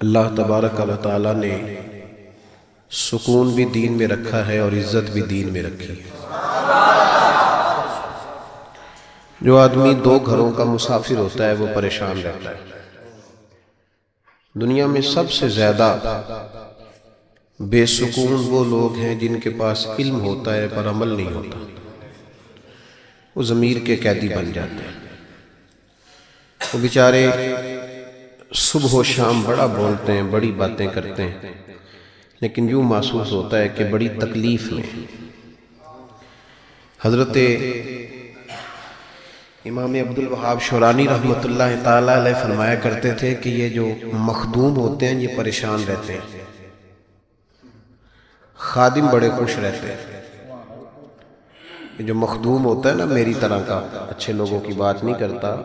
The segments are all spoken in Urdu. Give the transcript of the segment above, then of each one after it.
اللہ تبارک و تعالیٰ نے سکون بھی دین میں رکھا ہے اور عزت بھی دین میں رکھی ہے۔ جو آدمی دو گھروں کا مسافر ہوتا ہے وہ پریشان رہتا ہے۔ دنیا میں سب سے زیادہ بے سکون وہ لوگ ہیں جن کے پاس علم ہوتا ہے پر عمل نہیں ہوتا، وہ ضمیر کے قیدی بن جاتے ہیں۔ وہ بیچارے صبح و شام بڑا بولتے ہیں، بڑی باتیں کرتے ہیں، لیکن یوں محسوس ہوتا ہے کہ بڑی تکلیف میں۔ حضرت امام عبدالوہاب شورانی رحمۃ اللہ تعالیٰ علیہ فرمایا کرتے تھے کہ یہ جو مخدوم ہوتے ہیں یہ پریشان رہتے ہیں، خادم بڑے خوش رہتے ہیں۔ یہ جو مخدوم ہوتا ہے نا میری طرح کا، اچھے لوگوں کی بات نہیں کرتا،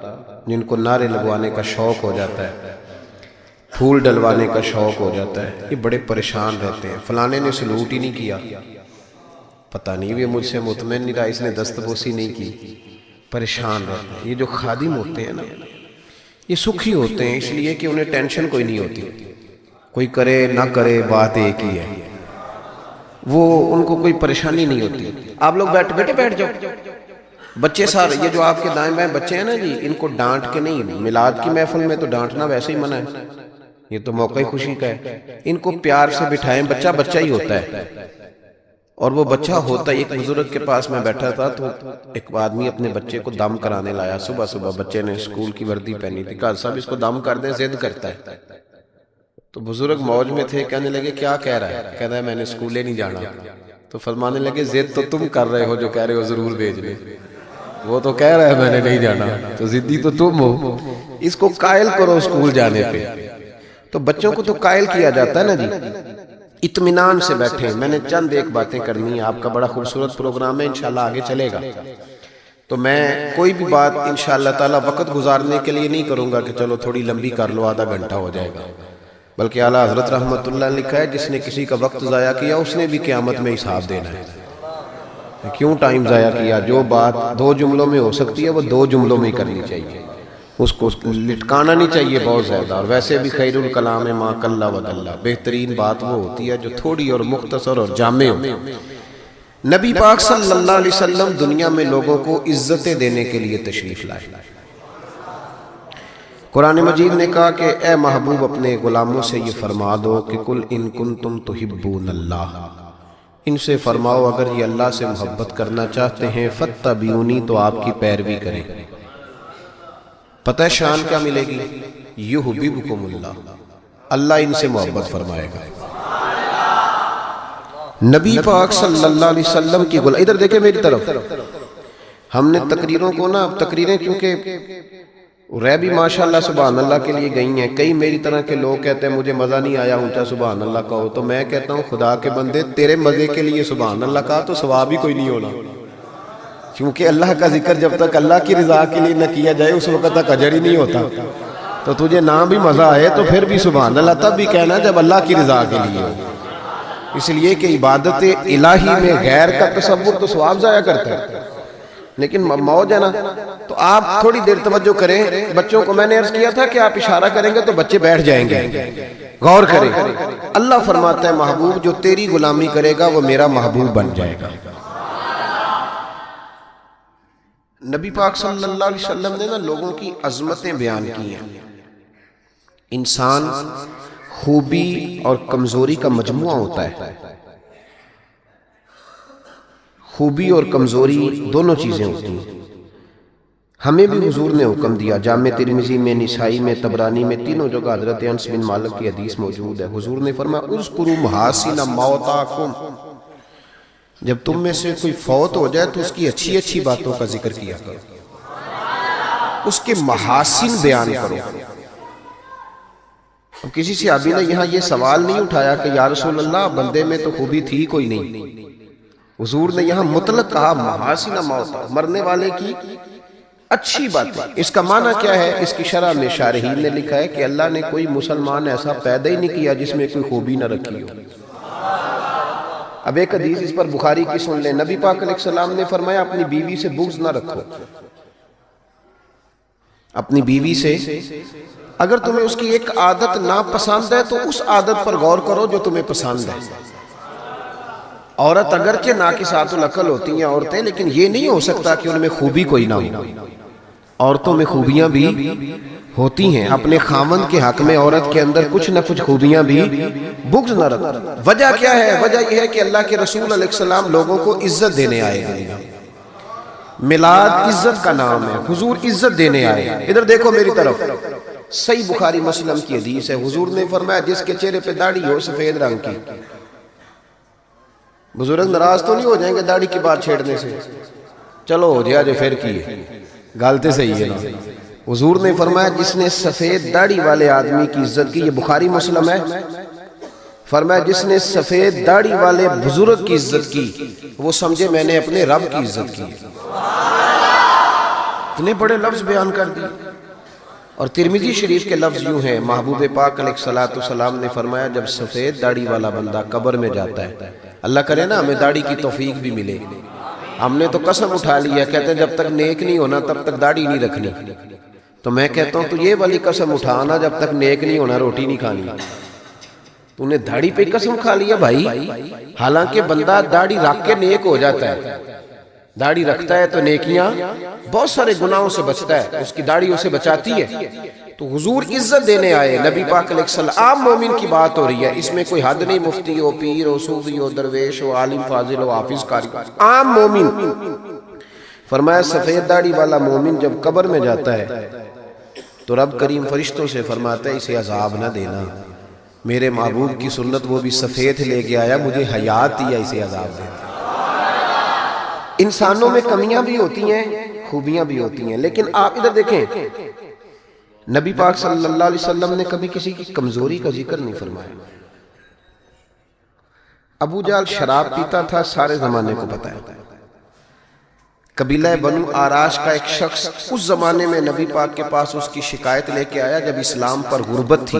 جن کو نعرے لگوانے کا شوق ہو جاتا ہے، پھول ڈلوانے کا شوق ہو جاتا ہے، یہ بڑے پریشان رہتے ہیں۔ فلانے نے سلوٹ ہی نہیں کیا، پتہ نہیں یہ مجھ سے مطمئن نہیں رہا، اس نے دستبوسی نہیں کی، پریشان رہتے ہیں۔ یہ جو خادم ہوتے ہیں نا یہ سکھی ہوتے ہیں، اس لیے کہ انہیں ٹینشن کوئی نہیں ہوتی، کوئی کرے نہ کرے بات ایک ہی ہے، وہ ان کو کوئی پریشانی نہیں ہوتی۔ آپ لوگ بیٹھ جاؤ، بچے سارے یہ جو آپ کے دائیں بائیں بچے ہیں نا جی، ان کو ڈانٹ کے نہیں، میلاد کی محفل میں تو ڈانٹنا ویسے ہی منع ہے، یہ تو موقع ہی خوشی کا ہے۔ ان کو پیار سے بٹھائیں، بچہ بچہ ہی ہوتا ہے، اور وہ بچہ ہوتا ہے۔ ایک بزرگ کے پاس میں بیٹھا تھا تو ایک آدمی اپنے بچے کو دم کرانے لایا، صبح صبح بچے نے اسکول کی وردی پہنی تھی، کہا صاحب اس کو دم کر دیں، ضد کرتا ہے۔ تو بزرگ موج میں تھے، کہنے لگے کیا کہہ رہا ہے؟ کہہ رہا ہے میں نے اسکولے نہیں جانا۔ تو فرمانے لگے ضد تو تم کر رہے ہو جو کہہ رہے ہو ضرور بھیج لیں، وہ تو کہہ رہا ہے میں نے نہیں جانا، تو ضدی تو تم ہو، اس کو قائل کرو اسکول جانے پہ۔ تو بچوں کو تو قائل کیا جاتا ہے نا جی، اطمینان سے بیٹھیں۔ میں نے چند ایک باتیں کرنی ہیں، آپ کا بڑا خوبصورت پروگرام ہے، انشاءاللہ آگے چلے گا، تو میں کوئی بھی بات انشاءاللہ تعالی وقت گزارنے کے لیے نہیں کروں گا کہ چلو تھوڑی لمبی کر لو، آدھا گھنٹہ ہو جائے گا، بلکہ اعلیٰ حضرت رحمت اللہ نے لکھا ہے جس نے کسی کا وقت ضائع کیا اس نے بھی قیامت میں حساب دینا ہے۔ کیوں ٹائم ضائع کیا؟ جو بات دو جملوں میں ہو سکتی ہے وہ دو جملوں میں ہی کرنی چاہیے، اس کو لٹکانا نہیں چاہیے بہت زیادہ۔ اور ویسے بھی خیر الکلام ما قل و دل، بہترین بات وہ ہوتی ہے جو تھوڑی اور مختصر اور جامع ہو۔ نبی پاک صلی اللہ علیہ وسلم دنیا میں لوگوں کو عزتیں دینے کے لیے تشریف لائے۔ قرآن مجید نے کہا کہ اے محبوب اپنے غلاموں سے یہ فرما دو کہ قل ان کنتم تحبون اللہ، ان سے فرماؤ اگر یہ اللہ سے محبت کرنا چاہتے ہیں فاتبعونی، تو آپ کی پیروی کریں۔ پتہ شان کیا ملے گی؟ یحببکم اللہ، اللہ ان سے محبت فرمائے گا۔ نبی پاک صلی اللہ علیہ وسلم کی ادھر دیکھیں میری طرف، ہم نے تقریروں کو نا، تقریریں کیونکہ رہ بھی ماشاءاللہ سبحان اللہ کے لیے گئی ہیں، کئی میری طرح کے لوگ کہتے ہیں مجھے مزہ نہیں آیا اونچا سبحان اللہ کہو، تو میں کہتا ہوں خدا کے بندے تیرے مزے کے لیے سبحان اللہ کہا تو ثواب ہی کوئی نہیں ہونا، کیونکہ اللہ کا ذکر جب تک اللہ کی رضا کے لیے نہ کیا جائے اس وقت تک اجر ہی نہیں ہوتا۔ تو تجھے نہ بھی مزہ آئے تو پھر بھی سبحان اللہ تب بھی کہنا جب اللہ کی رضا کے لیے ہو، اس لیے کہ عبادت الہی میں غیر کا تصور تو ثواب ضائع کرتا ہے، لیکن موج ہے نا۔ تو آپ تھوڑی دیر توجہ کریں، بچوں کو میں نے عرض کیا تھا کہ آپ اشارہ کریں گے تو بچے بیٹھ جائیں گے، غور کریں۔ اللہ فرماتا ہے محبوب جو تیری غلامی کرے گا وہ میرا محبوب بن جائے گا۔ نبی پاک صلی اللہ علیہ وسلم نے نا لوگوں کی عظمتیں بیان کی ہیں۔ انسان خوبی اور کمزوری کا مجموعہ ہوتا ہے، خوبی اور کمزوری دونوں چیزیں ہوتی ہیں۔ ہمیں بھی حضور نے حکم دیا، جامع ترمذی میں، نسائی میں، طبرانی میں، تینوں جگہ حضرت انس بن مالک کی حدیث موجود ہے۔ حضور نے فرمایا اذکروا محاسن موتاکم، جب تم میں سے کوئی فوت ہو جائے تو اس کی اچھی اچھی باتوں کا ذکر کیا کرو، اس کے محاسن بیان کرو۔ اب کسی صحابی نے یہاں یہ سوال نہیں اٹھایا کہ یا رسول اللہ بندے میں تو خوبی تھی کوئی نہیں، حضور نے یہاں مطلق کہا محاسن موتا، مرنے والے کی اچھی باتیں۔ اس کا معنی کیا ہے؟ اس کی شرح میں شارحین نے لکھا ہے کہ اللہ نے کوئی مسلمان ایسا پیدا ہی نہیں کیا جس میں کوئی خوبی نہ رکھی ہو۔ اب ایک حدیث اس پر بخاری کی سن لیں، نبی پاک علیہ السلام نے فرمایا اپنی بیوی سے بغض نہ رکھو، اپنی بیوی سے اگر تمہیں اس کی ایک عادت ناپسند ہے تو اس عادت پر غور کرو جو تمہیں پسند ہے. عورت اگرچہ ناقصات العقل ہوتی ہیں عورتیں، لیکن یہ نہیں ہو سکتا کہ ان میں خوبی کوئی نہ ہو. عورتوں میں خوبیاں بھی ہوتی ہیں. اپنے خاوند کے حق میں عورت کے اندر کچھ نہ کچھ خوبیاں بھی بغض نہ رکھ. وجہ کیا ہے؟ وجہ یہ ہے کہ اللہ کے رسول علیہ السلام لوگوں کو عزت دینے آئے گئے. میلاد عزت کا نام ہے. حضور عزت دینے آئے. ادھر دیکھو میری طرف، صحیح بخاری مسلم کی حدیث ہے. حضور نے فرمایا جس کے چہرے پہ داڑھی ہو سفید رنگ کی. بزرگ ناراض تو نہیں ہو جائیں گے داڑھی کی بات چھیڑنے سے؟ چلو ہو جائے جو پھر کی ہے، گالتے صحیح ہے نا. حضور نے فرمایا جس نے سفید داڑھی والے آدمی کی عزت کی، یہ بخاری مسلم ہے، فرمایا جس نے سفید داڑھی والے بزرگ کی عزت کی وہ سمجھے میں نے اپنے رب کی عزت کی. اتنے بڑے لفظ بیان کر دی. اور ترمذی شریف کے لفظ یوں ہیں، محبوب پاک علیہ السلام نے فرمایا جب سفید داڑھی والا بندہ قبر میں جاتا ہے، اللہ کرے نا ہمیں داڑھی کی توفیق بھی ملے. ہم نے تو قسم اٹھا لیا، کہتے ہیں جب تک نیک نہیں ہونا تب تک داڑھی نہیں رکھنی. تو میں کہتا ہوں تو یہ والی قسم اٹھانا جب تک نیک نہیں ہونا روٹی نہیں کھانی. تو نے داڑھی پہ قسم کھا لیا بھائی. حالانکہ بندہ داڑھی رکھ کے نیک ہو جاتا ہے. داڑھی رکھتا ہے تو نیکیاں، بہت سارے گناہوں سے بچتا ہے، اس کی داڑھی اسے بچاتی ہے. تو حضور عزت دینے آئے. نبی پاک علیہ السلام، عام مومن کی بات ہو رہی ہے، اس میں کوئی حد نہیں، مفتی ہو، پیر ہو، صوفی ہو، درویش ہو، عالم فاضل ہو، حافظ قاری، عام مومن. فرمایا سفید داڑھی والا مومن جب قبر میں جاتا ہے تو رب کریم فرشتوں سے فرماتا ہے اسے عذاب نہ دینا، میرے محبوب کی سنت وہ بھی سفید لے کے آیا، مجھے حیات دیا، اسے عذاب دینا. انسانوں میں کمیاں بھی ہوتی ہیں، خوبیاں بھی ہوتی ہیں، لیکن آپ ادھر دیکھیں نبی پاک صلی اللہ علیہ وسلم نے کبھی کسی کی کمزوری کا ذکر نہیں فرمایا. ابو جہل شراب پیتا تھا، سارے زمانے کو پتا ہے. قبیلہ بنو آراش کا ایک شخص اس زمانے میں نبی پاک کے پاس اس کی شکایت لے کے آیا جب اسلام پر غربت تھی.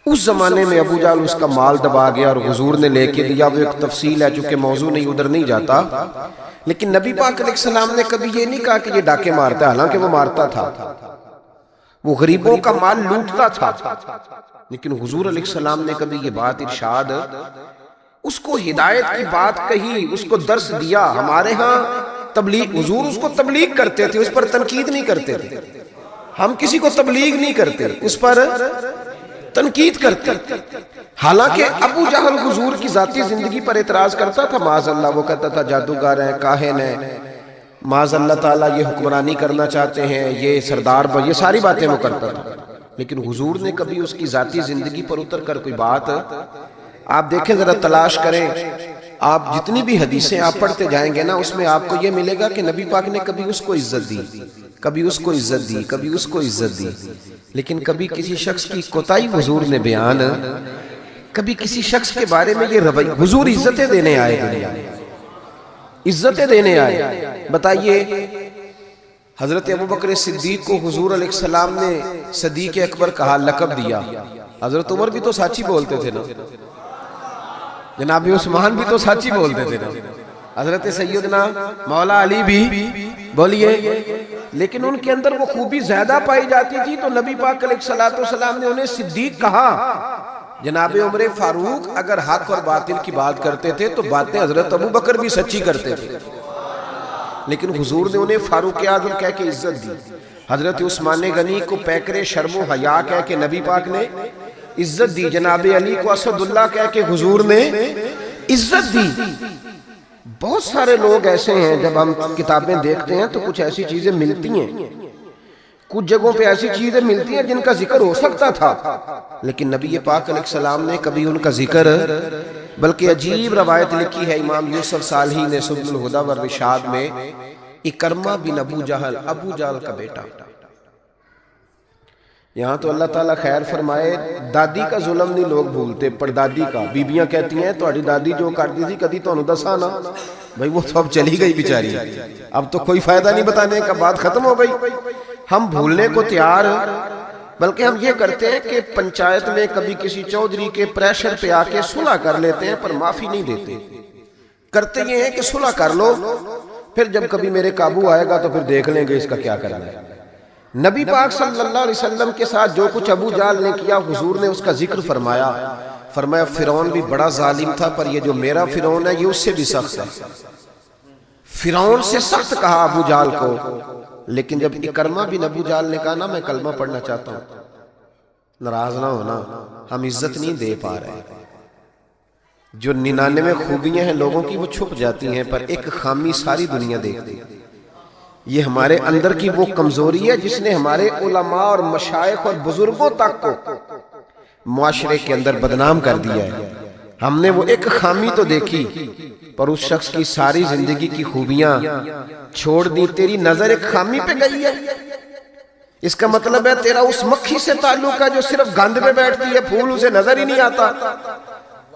اس زمانے میں ابو جہل اس کا مال دبا گیا اور حضور نے لے کے دیا. وہ ایک تفصیل ہے چونکہ موضوع نہیں، ادھر نہیں جاتا. لیکن نبی پاک علیہ السلام نے کبھی یہ نہیں کہا کہ یہ ڈاکے مارتا ہے، حالانکہ وہ مارتا تھا، وہ غریبوں کا مال لوٹتا تھا. لیکن حضور علیہ السلام نے کبھی یہ بات ارشاد، اس کو ہدایت کی بات کہی، اس کو درس دیا. ہمارے ہاں تبلیغ، حضور اس کو تبلیغ کرتے تھے، اس پر تنقید نہیں کرتے تھے. ہم کسی کو تبلیغ نہیں کرتے، اس پر تنقید کرتے. حالانکہ ابو جہل حضور کی ذاتی زندگی پر اعتراض کرتا تھا، معاذ اللہ، وہ کہتا تھا جادوگر ہیں، کاہن ہیں، معاذ اللہ تعالیٰ یہ حکمرانی کرنا چاہتے ہیں، یہ سردار، یہ ساری باتیں وہ کرتا تھا. لیکن حضور نے کبھی اس کی ذاتی زندگی پر اتر کر کوئی بات، آپ دیکھیں ذرا تلاش کریں، آپ جتنی بھی حدیثیں آپ پڑھتے جائیں گے نا اس میں آپ کو یہ ملے گا کہ نبی پاک نے کبھی اس کو عزت دی، کبھی اس کو عزت دی، کبھی اس کو عزت دی. لیکن کبھی کسی شخص کی کوتاہی حضور نے بیان، کبھی کسی شخص کے بارے میں یہ رویہ. حضور عزتیں دینے آئے دنیا، عزتیں دینے آئے. بتائیے حضرت ابوبکر صدیق کو حضور علیہ السلام نے صدیق اکبر کہا، لقب دیا. حضرت عمر بھی تو سچی بولتے تھے نا، جناب عثمان بھی تو سچی بولتے تھے نا، حضرت سیدنا مولا علی بھی بولیے. لیکن ان کے اندر وہ خوبی زیادہ پائی جاتی تھی تو نبی پاک علیہ السلام نے انہیں صدیق کہا. جناب عمر فاروق اگر حق اور باطل کی بات کرتے تھے تو باتیں حضرت ابوبکر بھی سچی کرتے تھے، لیکن حضور نے انہیں فاروق اعظم کہہ کے عزت دی. حضرت عثمان غنی کو پیکر شرم و حیا کہہ کے نبی پاک نے عزت دی. جناب علی کو اسد اللہ کہہ کے حضور نے عزت دی. بہت سارے لوگ ایسے ہیں، جب ہم کتابیں دیکھتے ہیں تو کچھ ایسی چیزیں ملتی ہیں، کچھ جگہوں پہ ایسی چیزیں ملتی ہیں جن کا ذکر ہو سکتا تھا، لیکن نبی پاک علیہ السلام نے کبھی ان کا ذکر، بلکہ عجیب روایت لکھی ہے امام یوسف صالحی نے سبل الہدی والرشاد میں، اکرمہ بن ابو جہل کا بیٹا. یہاں تو اللہ تعالیٰ خیر فرمائے، دادی کا ظلم نہیں لوگ بھولتے، پردادی کا. بیبیاں کہتی ہیں تہاڈی دادی جو کرتی تھی کدی تانوں دساں نا، بھائی وہ تو اب چلی گئی بیچاری، اب تو کوئی فائدہ نہیں بتانے کا، بات ختم ہو گئی. ہم بھولنے کو تیار، بلکہ ہم یہ کرتے ہیں کہ پنچایت میں کبھی کسی چودھری کے پریشر پہ آ کے صلح کر لیتے ہیں پر معافی نہیں دیتے. کرتے یہ ہیں کہ صلح کر لو، پھر جب کبھی میرے قابو آئے گا تو پھر دیکھ لیں گے اس کا کیا کرنا ہے. نبی پاک صلی اللہ علیہ وسلم کے ساتھ جو کچھ ابو جہل نے کیا حضور نے اس کا ذکر فرمایا. فرمایا فرعون بھی بڑا ظالم تھا پر یہ جو میرا فرعون ہے یہ اس سے بھی سخت ہے. فرعون سے سخت کہا ابو جہل کو. لیکن جب اکرمہ بن ابو جہل نے کہا نا میں کلمہ پڑھنا چاہتا ہوں, ناراض نہ ہونا, ہم عزت نہیں دے پا رہے. جو 99 خوبیاں ہیں لوگوں کی وہ چھپ جاتی ہیں پر ایک خامی ساری دنیا دیکھتی ہے. یہ ہمارے اندر کی وہ کمزوری ہے جس نے ہمارے علماء اور مشائخ اور بزرگوں تک کو معاشرے کے اندر بدنام کر دیا ہے. ہم نے وہ ایک خامی تو دیکھی پر اس شخص کی ساری زندگی کی خوبیاں چھوڑ دی. تیری نظر ایک خامی پہ گئی ہے, اس کا مطلب ہے تیرا اس مکھی سے تعلق ہے جو صرف گند پہ بیٹھتی ہے, پھول اسے نظر ہی نہیں آتا.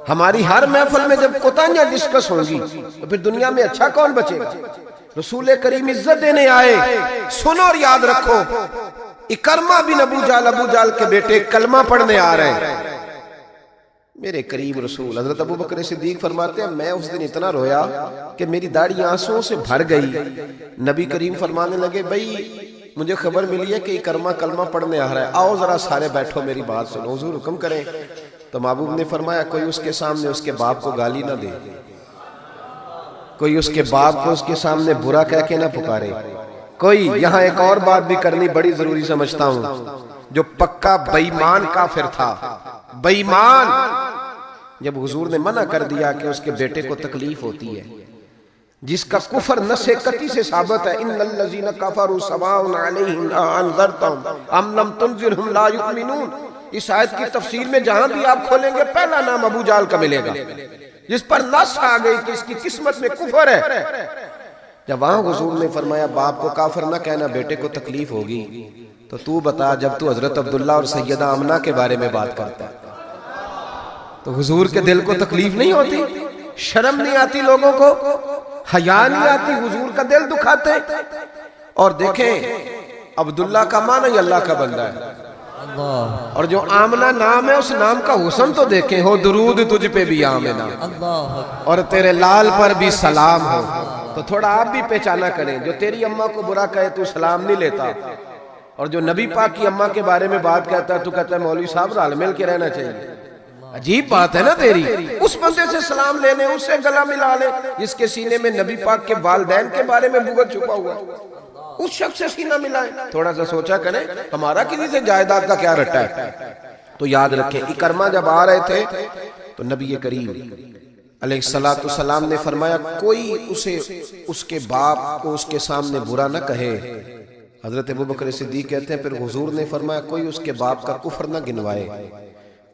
ہماری ہر محفل میں جب کوتاہیاں ڈسکس ہوں گی تو پھر دنیا میں اچھا کون بچے گا؟ رسول کریم عزت دینے آئے. سنو اور یاد رکھو, اکرمہ بن ابو جہل کے بیٹے کلمہ پڑھنے آ رہے ہیں. میرے قریب رسول حضرت ابو بکر صدیق فرماتے ہیں میں اس دن اتنا رویا کہ میری داڑھی آنسوں سے بھر گئی. نبی کریم فرمانے لگے بھئی مجھے خبر ملی ہے کہ اکرمہ کلمہ پڑھنے آ رہا ہے, آؤ ذرا سارے بیٹھو میری بات سنو, حضور حکم کریں. تو محبوب نے فرمایا کوئی اس کے سامنے اس کے باپ کو گالی نہ دے, کوئی اس کے باپ کو اس کے سامنے برا کہہ کے نہ پکارے. کوئی یہاں ایک اور بات بھی کرنی بڑی ضروری سمجھتا ہوں, جو پکا بے ایمان کافر تھا, بے ایمان, جب حضور نے منع کر دیا کہ اس کے بیٹے کو تکلیف ہوتی ہے, جس کا کفر نص قطعی سے ثابت ہے, ان الذین کفروا سواء علیہم انذرتهم ام لم تنذرهم لا یؤمنون. اس آیت کی تفسیر میں جہاں بھی آپ کھولیں گے پہلا نام ابو جہل کا ملے گا, جس پر نص آ گئی کہ اس کی قسمت میں کفر ہے. جب وہاں حضور نے فرمایا باپ کو کافر نہ کہنا, بیٹے کو تکلیف ہوگی, تو بتا جب تو حضرت عبداللہ اور سیدہ آمنہ کے بارے میں بات کرتا ہے تو حضور کے دل کو تکلیف نہیں ہوتی, شرم نہیں آتی, لوگوں کو حیا نہیں آتی, حضور کا دل دکھاتے. اور دیکھیں عبداللہ کا معنی اللہ کا بندہ ہے, اور جو آمنہ نام ہے اس نام کا حسن تو دیکھیں, ہو درود تجھ پہ بھی آمنہ اور تیرے لال پر بھی سلام ہو. تو تھوڑا آپ بھی پہچانا کریں, جو تیری اماں کو برا کہے تو سلام نہیں لیتا, اور جو نبی پاک کی اماں کے بارے میں بات کہتا ہے تو کہتا ہے مولوی صاحب رال مل کے رہنا چاہیے. عجیب بات ہے نا تیری, اس بندے سے سلام لینے, اس سے گلا ملا لے جس کے سینے میں نبی پاک کے والدین کے بارے میں بغض چھپا ہوا, اس شخص سے سینہ ملائیں. تھوڑا سا سوچا کریں ہمارا کسی سے جائیداد کا کیا رٹا ہے. تو یاد رکھیں اکرمہ جب آ رہے تھے تو نبی کریم علیہ السلام نے فرمایا کوئی اسے اس کے باپ کو اس کے سامنے برا نہ کہے. حضرت ابو بکر صدیق کہتے ہیں پھر حضور نے فرمایا کوئی اس کے باپ کا کفر نہ گنوائے,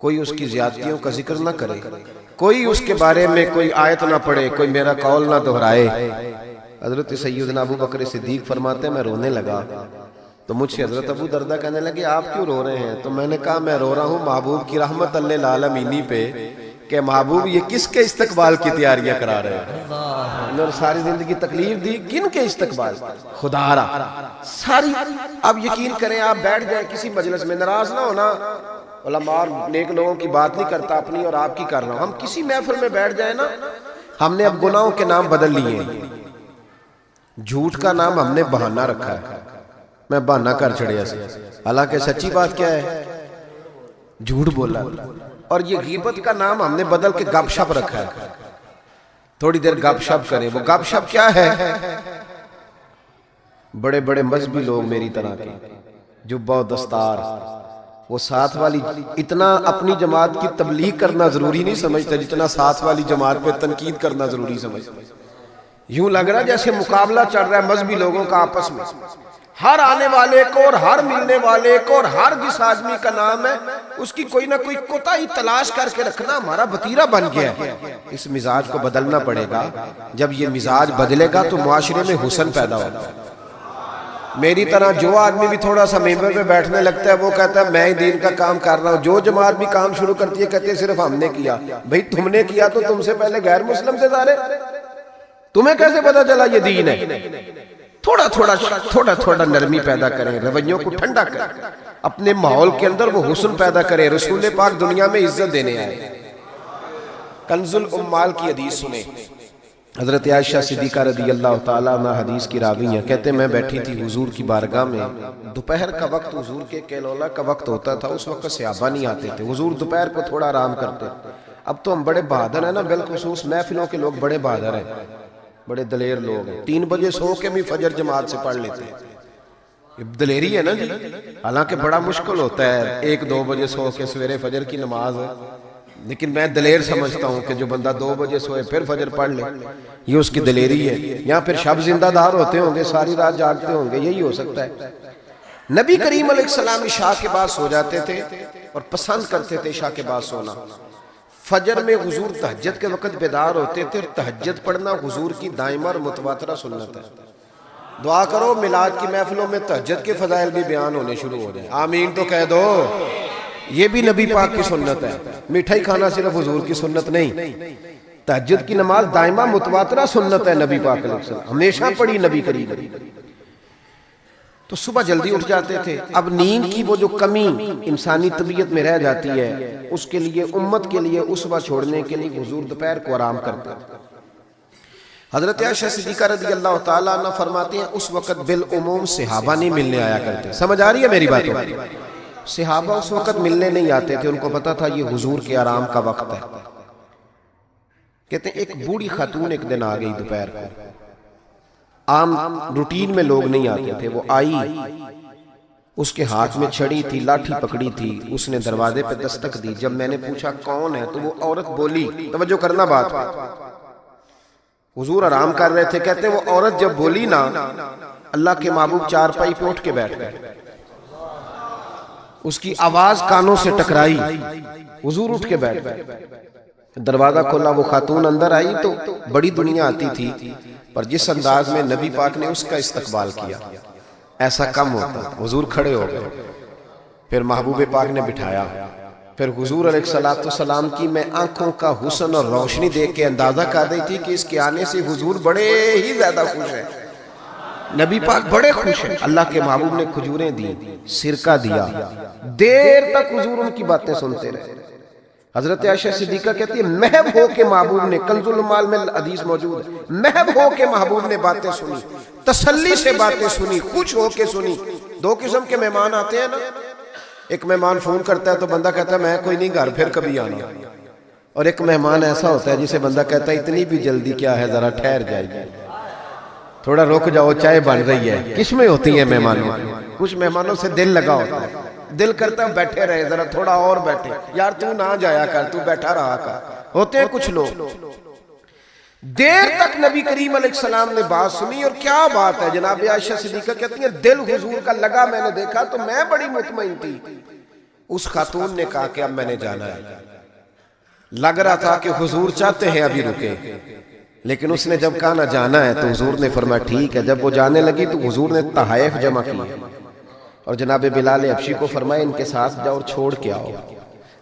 کوئی اس کی زیادتیوں کا ذکر نہ کرے, کوئی اس کے بارے میں کوئی آیت نہ پڑھے, کوئی میرا قول نہ دہرائے. حضرت سیدنا ابو بکر صدیق فرماتے ہیں میں رونے لگا تو مجھ سے حضرت ابو دردہ کہنے لگے آپ کیوں رو رہے ہیں؟ تو میں نے کہا میں رو رہا ہوں محبوب کی رحمت للعالمین پہ کہ محبوب یہ کس کے استقبال کی تیاریاں کرا رہے ہیں, اور ساری زندگی تکلیف دی کن کے استقبال, خدا را ساری. اب یقین کریں آپ بیٹھ جائیں کسی مجلس میں, ناراض نہ ہونا, علماء اور نیک لوگوں کی بات نہیں کرتا, اپنی اور آپ کی کر رہا ہوں. ہم کسی محفل میں بیٹھ جائیں نا, ہم نے اب گناہوں کے نام بدل لیے ہیں, جھوٹ کا نام ہم نے بہانہ رکھا ہے, میں بہانہ کر چڑیا سے, حالانکہ سچی بات کیا ہے جھوٹ بولا. اور یہ غیبت کا نام ہم نے بدل کے گپ شپ رکھا ہے, تھوڑی دیر گپ شپ کریں. وہ گپ شپ کیا ہے؟ بڑے بڑے مذہبی لوگ میری طرح کے جبہ و دستار, وہ ساتھ والی اتنا اپنی جماعت کی تبلیغ کرنا ضروری نہیں سمجھتے جتنا ساتھ والی جماعت پہ تنقید کرنا ضروری سمجھتے. یوں لگ رہا جیسے مقابلہ چل رہا ہے مذہبی لوگوں کا آپس میں, ہر آنے والے کو اور ہر ملنے والے کو اور ہر جس آدمی کا نام ہے اس کی کوئی نہ کوئی کوتاہی تلاش کر کے رکھنا ہمارا وتیرہ بن گیا ہے. اس مزاج کو بدلنا پڑے گا. جب یہ مزاج بدلے گا تو معاشرے میں حسن پیدا ہوگا. میری طرح جو آدمی بھی تھوڑا سا ممبر پہ بیٹھنے لگتا ہے وہ کہتا ہے میں ہی دین کا کام کر رہا ہوں, جو جماعت بھی کام شروع کرتی ہے کہتے ہیں صرف ہم نے کیا. بھئی تم نے کیا تو تم سے پہلے غیر مسلم سے سارے, تمہیں کیسے پتا چلا یہ دین ہے؟ تھوڑا تھوڑا نرمی پیدا کریں, رویوں کو ٹھنڈا کریں, اپنے ماحول کے اندر وہ حسن پیدا کریں. رسول پاک دنیا میں عزت دینے آئے. کنز الاموال کی حدیث سنیں, حضرت عائشہ صدیقہ رضی اللہ تعالیٰ عنہ حدیث کی راوی ہیں، کہتے میں بیٹھی تھی حضور کی بارگاہ میں، دوپہر کا وقت حضور کے کیلولا کا وقت ہوتا تھا، اس وقت صحابہ نہیں آتے تھے، حضور دوپہر کو تھوڑا آرام کرتے۔ اب تو ہم بڑے بہادر ہیں نا، بالخصوص محفلوں کے لوگ بڑے بہادر ہیں، بڑے دلیر لوگ ہیں، 3 بجے سو کے بھی فجر جماعت سے پڑھ لیتے ہیں، یہ دلیری ہے نا جی۔ حالانکہ بڑا مشکل ہوتا ہے 1-2 بجے سو کے سویرے فجر کی نماز ہے، لیکن میں دلیر سمجھتا ہوں کہ جو بندہ 2 بجے سوئے پھر فجر پڑھ لے، یہ اس کی دلیری ہے۔ یہاں پھر شب زندہ دار ہوتے ہوں گے، ساری رات جاگتے ہوں گے، یہی ہو سکتا ہے۔ نبی کریم علیہ السلام عشاء کے بعد سو جاتے تھے اور پسند کرتے تھے عشاء کے بعد سونا۔ فجر میں حضور تہجد کے وقت بیدار ہوتے تھے، اور تہجد پڑھنا حضور کی دائمہ اور متواترہ سنت ہے۔ دعا کرو میلاد کی محفلوں میں تہجد کے فضائل بھی بیان ہونے شروع ہو جائیں، آمین تو کہہ دو۔ یہ بھی نبی پاک کی سنت ہے، مٹھائی کھانا صرف حضور کی سنت نہیں، تہجد کی نماز دائمہ متواترہ سنت ہے نبی پاک علیہ السلام، ہمیشہ پڑھی نبی کریم۔ تو صبح جلدی اٹھ جاتے تھے۔ اب نیند کی وہ جو کمی انسانی طبیعت میں رہ جاتی ہے، اس کے لیے امت کے لیے اس صبح چھوڑنے کے لیے حضور دوپہر کو آرام کرتے ہیں۔ حضرت عائشہ صدیقہ رضی اللہ تعالیٰ عنہ فرماتے ہیں اس وقت بالعموم صحابہ نہیں ملنے آیا کرتے۔ سمجھ آ رہی ہے میری باتوں؟ صحابہ اس وقت ملنے نہیں آتے تھے، ان کو پتا تھا یہ حضور کے آرام کا وقت ہے۔ کہتے ہیں ایک بوڑھی خاتون ایک دن آ گئی دوپہر کو، عام روٹین میں لوگ نہیں آتے تھے، وہ آئی، اس کے ہاتھ میں چھڑی تھی، لاٹھی پکڑی تھی، اس نے دروازے پہ دستک دی۔ جب میں نے پوچھا کون ہے تو وہ عورت بولی، توجہ کرنا بات، حضور آرام کر رہے تھے، کہتے وہ عورت جب بولی نا، اللہ کے محبوب چارپائی پہ اٹھ کے بیٹھ گئے، اس کی آواز کانوں سے ٹکرائی، حضور اٹھ کے بیٹھ گئے۔ دروازہ کھولا، وہ خاتون اندر آئی تو بڑی دنیا آتی تھی، پر جس انداز میں نبی پاک نے اس کا استقبال کیا ایسا کم ہوتا۔ حضور کھڑے ہو گئے، پھر محبوب پاک نے بٹھایا، پھر حضور علیہ السلام کی میں آنکھوں کا حسن اور روشنی دیکھ کے اندازہ کر رہی تھی کہ اس کے آنے سے حضور بڑے ہی زیادہ خوش ہیں، نبی پاک بڑے خوش ہیں۔ اللہ کے محبوب نے کھجوریں دی، سرکہ دیا، دیر تک حضور ان کی باتیں سنتے رہے۔ حضرت عائشہ صدیقہ کہتی ہے محب ہو کے محبوب نے، کنز المال میں حدیث موجود ہے، محب ہو کے محبوب نے باتیں سنی، تسلی سے باتیں سنی، خوش ہو کے سنی۔ 2 قسم کے مہمان آتے ہیں نا، ایک مہمان فون کرتا ہے تو بندہ کہتا ہے میں کوئی نہیں گھر، پھر کبھی آنا، اور ایک مہمان ایسا ہوتا ہے جسے بندہ کہتا ہے اتنی بھی جلدی کیا ہے، ذرا ٹھہر جائیے، تھوڑا رک جاؤ، چائے بن رہی ہے۔ قسمیں ہوتی ہیں مہمانوں، کچھ مہمانوں سے دل لگا ہوتا ہے، دل کرتا ہے بیٹھے رہے، ذرا تھوڑا اور بیٹھے، یار تو نہ جایا کر، تو بیٹھا رہا کر۔ ہوتے ہیں کچھ لوگ۔ دیر تک نبی کریم علیہ السلام نے بات سنی، اور کیا بات ہے، جناب عائشہ صدیقہ کہتی ہیں دل حضور کا لگا، میں نے دیکھا تو میں بڑی مطمئن تھی۔ اس خاتون نے کہا کہ اب میں نے جانا ہے، لگ رہا تھا کہ حضور چاہتے ہیں ابھی رکے، لیکن اس نے جب کہا نہ جانا ہے تو حضور نے فرمایا ٹھیک ہے۔ جب وہ جانے لگی تو حضور نے تحائف جمع کیے اور جناب بلال حبشی کو فرمایا ان کے ساتھ جاؤ اور چھوڑ کے آؤ۔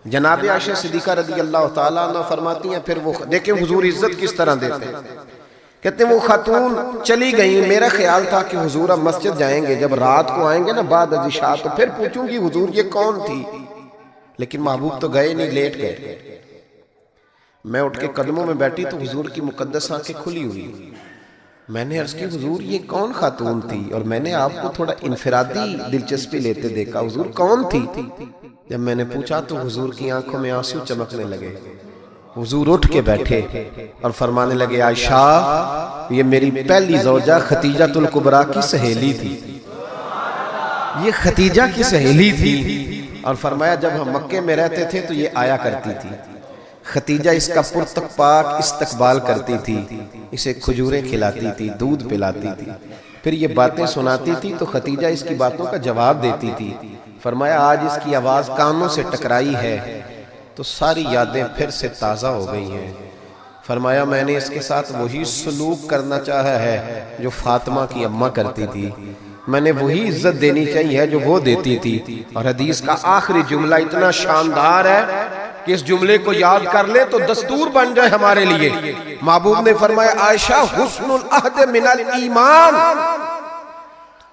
جناب عائشہ صدیقہ رضی اللہ تعالیٰ عنہ فرماتی ہیں پھر وہ دیکھیں حضور عزت کس طرح دیتے ہیں، کہتے ہیں وہ خاتون چلی گئی، میرا خیال تھا کہ حضور اب مسجد جائیں گے، جب رات کو آئیں گے نا بعد از عشاء تو پھر پوچھوں گی حضور یہ کون تھی، لیکن محبوب تو گئے نہیں، لیٹ گئے۔ میں اٹھ کے قدموں میں بیٹھی تو حضور کی مقدس آنکھیں کھلی ہوئی، میں نے عرض کی حضور یہ کون خاتون تھی، اور میں نے آپ کو تھوڑا انفرادی دلچسپی لیتے دیکھا، حضور کون تھی؟ جب میں نے پوچھا تو حضور کی آنکھوں میں آنسو چمکنے لگے، حضور اٹھ کے بیٹھے اور فرمانے لگے عائشہ یہ میری پہلی زوجہ ختیجہ الکبریٰ کی سہیلی تھی، یہ ختیجہ کی سہیلی تھی، اور فرمایا جب ہم مکے میں رہتے تھے تو یہ آیا کرتی تھی، ختیجہ اس کا پرتک پاک استقبال کرتی تھی، اسے کھجوریں کھلاتی تھی، دودھ پلاتی تھی، پھر یہ باتیں سناتی تھی تو ختیجہ اس کی باتوں کا جواب دیتی تھی۔ فرمایا آج اس کی آواز کانوں سے ٹکرائی ہے تو ساری یادیں پھر سے تازہ ہو گئی ہیں۔ فرمایا میں نے اس کے ساتھ وہی سلوک کرنا چاہا ہے جو فاطمہ کی اماں کرتی تھی، میں نے وہی عزت دینی چاہیے جو وہ دیتی تھی۔ اور حدیث کا آخری جملہ اتنا شاندار ہے کہ اس جملے کو یاد کر لے تو دستور بن جائے ہمارے لیے۔ محبوب نے فرمایا عائشہ حسن العہد من الایمان،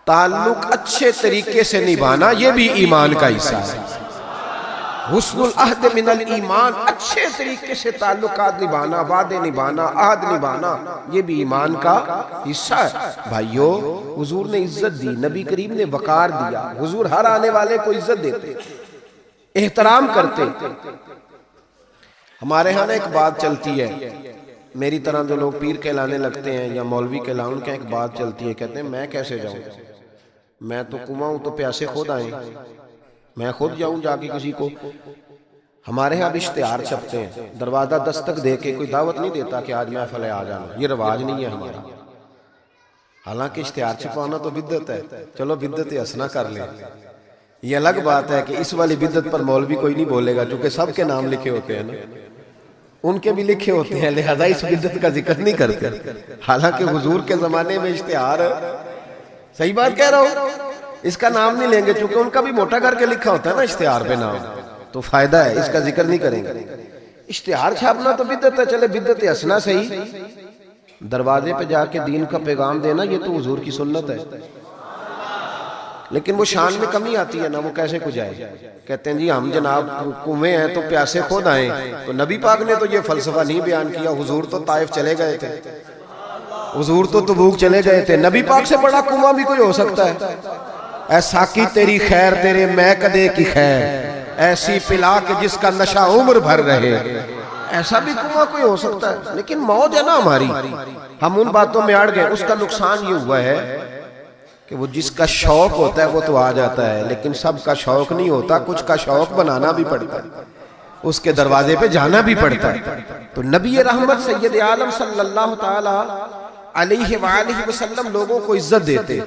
تعلق اچھے طریقے سے نبھانا یہ بھی ایمان کا حصہ ہے۔ حسن العہد من الایمان، اچھے طریقے سے تعلقات نبھانا، وعدے نبھانا، عہد نبھانا، یہ بھی ایمان کا حصہ ہے۔ بھائیو، حضور نے عزت دی، نبی کریم نے وقار دیا، حضور ہر آنے والے کو عزت دیتے، احترام کرتے۔ ہمارے ہاں ایک بات چلتی ہے، میری طرح جو لوگ پیر کہلانے لگتے ہیں یا مولوی کہلانے، ان کا ایک بات چلتی ہے، کہتے ہیں میں کیسے جاؤں، میں تو کنواں ہوں تو پیاسے خود آئیں، میں خود جاؤں جا کے کسی کو۔ ہمارے ہاں بھی اشتہار چھپتے ہیں، دروازہ دستک دے کے کوئی دعوت نہیں دیتا کہ آج محفل ہے آ جانا، یہ رواج نہیں ہے ہمارا۔ حالانکہ اشتہار چھپانا تو بدعت ہے، چلو بدعت حسنہ کر لیں، یہ الگ بات ہے کہ اس والی بدعت پر مولوی کوئی نہیں بولے گا، چونکہ سب کے نام لکھے ہوتے ہیں نا، ان کے بھی لکھے ہوتے ہیں، لہذا اس بدعت کا ذکر نہیں کرتے۔ حالانکہ حضور کے زمانے میں اشتہار، صحیح بات کہہ رہا ہوں، اس کا نام نہیں لیں گے، چونکہ ان کا بھی موٹا کر کے لکھا ہوتا ہے نا اشتہار پہ نام، تو فائدہ ہے، اس کا ذکر نہیں کریں گے۔ اشتہار چھاپنا تو بدعت ہے، چلے بدعت حسنہ صحیح، دروازے پہ جا کے دین کا پیغام دینا یہ تو حضور کی سنت ہے، لیکن وہ شان میں کمی آتی ہے نا، وہ کیسے کو جائے، کہتے ہیں جی ہم جناب کنویں ہیں تو پیاسے خود آئیں، تو نبی پاک نے تو یہ فلسفہ نہیں بیان کیا، حضور تو طائف چلے گئے تھے، حضور تو تبوک چلے گئے تھے، نبی پاک سے بڑا کنواں بھی کوئی ہو سکتا ہے؟ اے ساقی تیری خیر تیرے میں کدے کی خیر، ایسی پلا کہ جس کا نشہ عمر بھر رہے، ایسا بھی کنواں کوئی ہو سکتا ہے؟ لیکن موج ہے نا ہماری، ہم ان باتوں میں اڑ گئے۔ اس کا نقصان یہ ہوا ہے کہ وہ جس کا شوق ہوتا ہے وہ تو آ جاتا ہے، لیکن سب کا شوق نہیں ہوتا، کچھ کا شوق بنانا بھی پڑتا ہے، اس کے دروازے پہ جانا بھی پڑتا ہے۔ تو نبی رحمت سید عالم صلی اللہ تعالی علیہ وآلہ وسلم لوگوں کو عزت دیتے،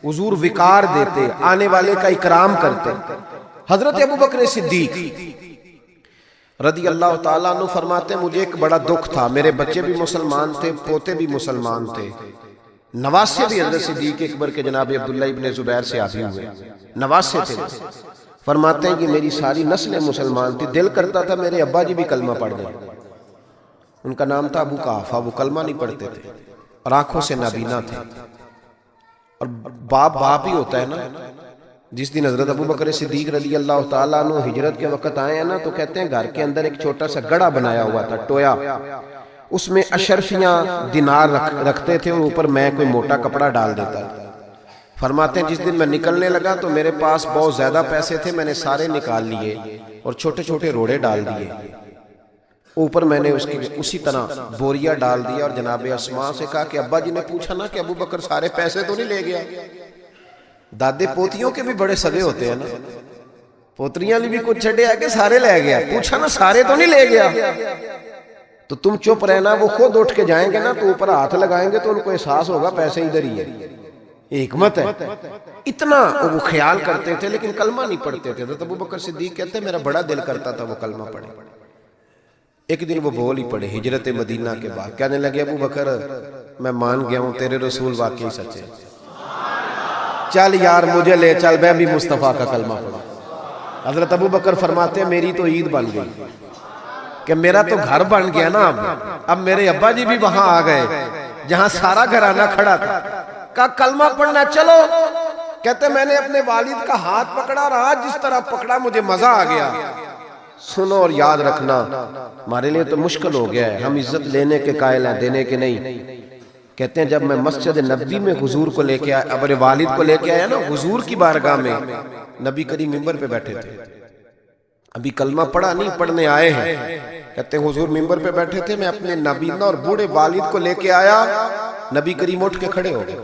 حضور وقار دیتے، آنے والے کا اکرام کرتے۔ حضرت ابوبکر صدیق رضی اللہ تعالیٰ عنہ فرماتے ہیں مجھے ایک بڑا دکھ تھا، میرے بچے بھی مسلمان تھے، پوتے بھی مسلمان تھے، نواسے بھی حضرت صدیق اکبر کے جناب عبداللہ ابن زبیر سے آبی ہوئے، نواسے تھے۔ فرماتے ہیں کہ میری ساری نسل مسلمان تھی، دل کرتا تھا میرے ابا جی بھی کلمہ پڑھ گئے، ان کا نام تھا ابو قحافہ، وہ کلمہ نہیں پڑھتے تھے اور آنکھوں سے نابینا تھے، اور باپ ہی ہوتا ہے نا۔ جس دن حضرت ابوبکر صدیق رضی اللہ تعالیٰ عنہ ہجرت کے وقت آئے ہیں نا، تو کہتے ہیں گھر کے اندر ایک چھوٹا سا گڑا بنایا ہوا تھا، ٹویا، اس میں اشرفیاں دینار رکھتے تھے اور اوپر میں کوئی موٹا کپڑا ڈال دیتا تھا۔ فرماتے ہیں جس دن میں نکلنے لگا تو میرے پاس بہت زیادہ پیسے تھے، میں نے سارے نکال لیے اور چھوٹے چھوٹے روڑے ڈال دیے، اوپر میں نے اسی طرح بوریا ڈال دیا، اور جناب اسماء سے کہا کہ ابا جی نے پوچھا نا کہ ابوبکر سارے پیسے تو نہیں لے گیا؟ دادے پوتیوں کے بھی بڑے سگے ہوتے ہیں نا، پوتریاں بھی کچھ چھڑے آ کے سارے لے گیا، پوچھا نا سارے تو نہیں لے گیا؟ تو تم چپ رہنا، وہ خود اٹھ کے جائیں گے نا تو اوپر ہاتھ لگائیں گے تو ان کو احساس ہوگا پیسے ادھر ہی ہے، یہ حکمت ہے۔ اتنا وہ خیال کرتے تھے لیکن کلمہ نہیں پڑھتے تھے۔ حضرت ابوبکر صدیق کہتے ہیں میرا بڑا دل کرتا تھا وہ کلمہ پڑھے۔ ایک دن وہ بول ہی پڑے ہجرت مدینہ کے بعد، کہنے لگے ابوبکر میں مان گیا ہوں تیرے رسول واقعی سچے، چل یار مجھے لے چل، میں بھی مصطفیٰ کا کلمہ پڑھا۔ حضرت ابوبکر فرماتے ہیں میری تو عید بن گئی کہ میرا تو گھر بن گیا نا، اب میرے ابا جی بھی وہاں آ گئے جہاں سارا گھرانہ کھڑا تھا، کہا کلمہ پڑھنا چلو۔ کہتے میں نے اپنے والد کا ہاتھ پکڑا اور آج جس طرح پکڑا مجھے مزہ آ گیا۔ سنو اور یاد رکھنا، ہمارے لیے تو مشکل ہو گیا ہے، ہم عزت لینے کے قائل ہیں، دینے کے نہیں۔ کہتے ہیں جب میں مسجد نبی میں حضور کو لے کے آیا، اپنے والد کو لے کے آیا نا حضور کی بارگاہ میں، نبی کریم منبر پہ بیٹھے تھے، ابھی کلمہ پڑھا نہیں، پڑھنے آئے ہیں۔ کہتے ہیں حضور منبر پہ بیٹھے تھے، میں اپنے نابینا اور بوڑھے والد کو لے کے آیا، نبی کریم اٹھ کے کھڑے ہو گئے۔